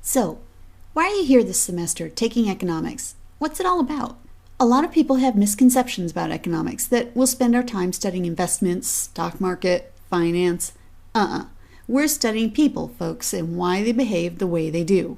So, why are you here this semester taking economics? What's it all about? A lot of people have misconceptions about economics that we'll spend our time studying investments, stock market, finance. We're studying people, folks, and why they behave the way they do.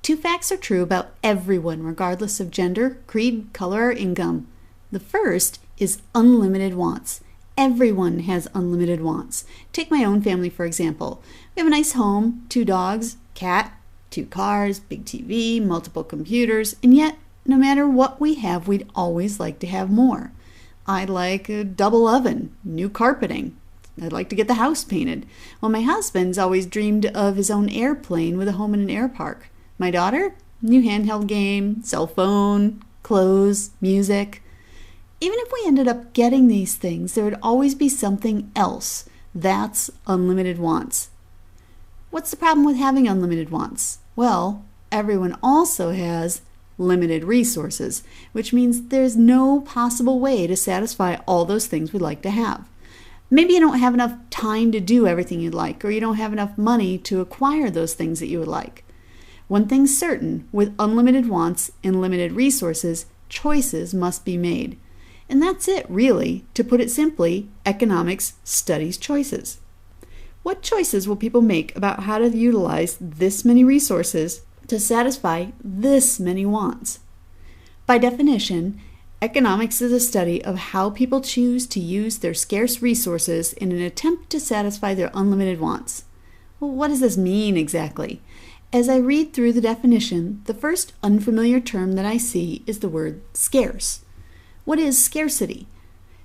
Two facts are true about everyone, regardless of gender, creed, color, or income. The first is unlimited wants. Everyone has unlimited wants. Take my own family, for example. We have a nice home, 2 dogs, cat, 2 cars, big TV, multiple computers, and yet, no matter what we have, we'd always like to have more. I'd like a double oven, new carpeting. I'd like to get the house painted. Well, my husband's always dreamed of his own airplane with a home in an air park. My daughter, new handheld game, cell phone, clothes, music. Even if we ended up getting these things, there would always be something else. That's unlimited wants. What's the problem with having unlimited wants? Well, everyone also has limited resources, which means there's no possible way to satisfy all those things we'd like to have. Maybe you don't have enough time to do everything you'd like, or you don't have enough money to acquire those things that you would like. One thing's certain, with unlimited wants and limited resources, choices must be made. And that's it, really. To put it simply, economics studies choices. What choices will people make about how to utilize this many resources to satisfy this many wants? By definition, economics is a study of how people choose to use their scarce resources in an attempt to satisfy their unlimited wants. Well, what does this mean exactly? As I read through the definition, the first unfamiliar term that I see is the word scarce. What is scarcity?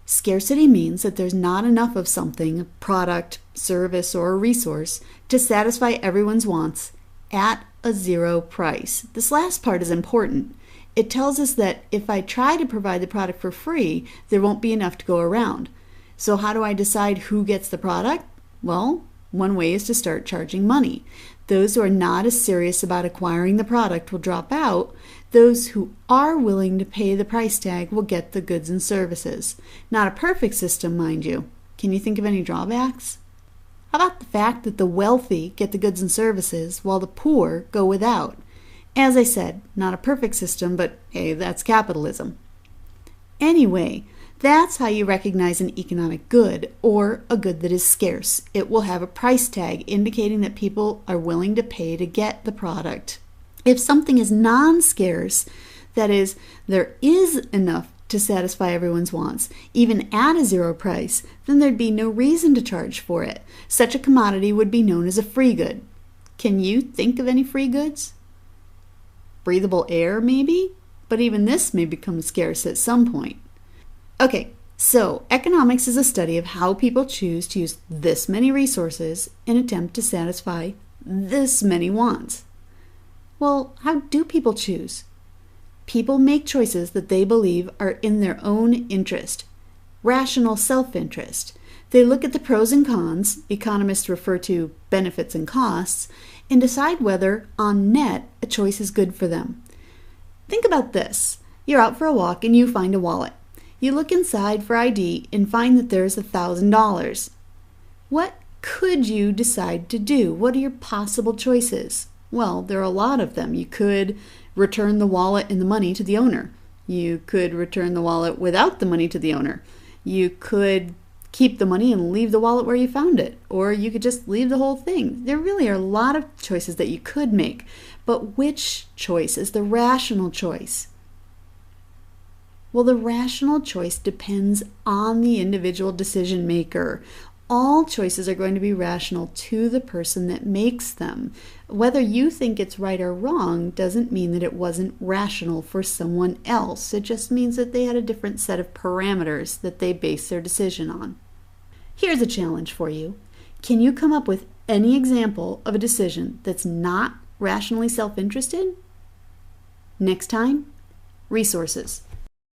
Scarcity means that there's not enough of something, a product, service, or a resource, to satisfy everyone's wants at a zero price. This last part is important. It tells us that if I try to provide the product for free, there won't be enough to go around. So how do I decide who gets the product? Well, one way is to start charging money. Those who are not as serious about acquiring the product will drop out. Those who are willing to pay the price tag will get the goods and services. Not a perfect system, mind you. Can you think of any drawbacks? How about the fact that the wealthy get the goods and services while the poor go without? As I said, not a perfect system, but hey, that's capitalism. Anyway, that's how you recognize an economic good, or a good that is scarce. It will have a price tag indicating that people are willing to pay to get the product. If something is non-scarce, that is, there is enough to satisfy everyone's wants, even at a zero price, then there'd be no reason to charge for it. Such a commodity would be known as a free good. Can you think of any free goods? Breathable air, maybe? But even this may become scarce at some point. Okay, so economics is a study of how people choose to use this many resources in an attempt to satisfy this many wants. Well, how do people choose? People make choices that they believe are in their own interest, rational self-interest. They look at the pros and cons, economists refer to benefits and costs, and decide whether, on net, a choice is good for them. Think about this. You're out for a walk and you find a wallet. You look inside for ID and find that there's $1,000. What could you decide to do? What are your possible choices? Well, there are a lot of them. You could return the wallet and the money to the owner. You could return the wallet without the money to the owner. You could keep the money and leave the wallet where you found it. Or you could just leave the whole thing. There really are a lot of choices that you could make. But which choice is the rational choice? Well, the rational choice depends on the individual decision maker. All choices are going to be rational to the person that makes them. Whether you think it's right or wrong doesn't mean that it wasn't rational for someone else. It just means that they had a different set of parameters that they base their decision on. Here's a challenge for you. Can you come up with any example of a decision that's not rationally self-interested? Next time, resources.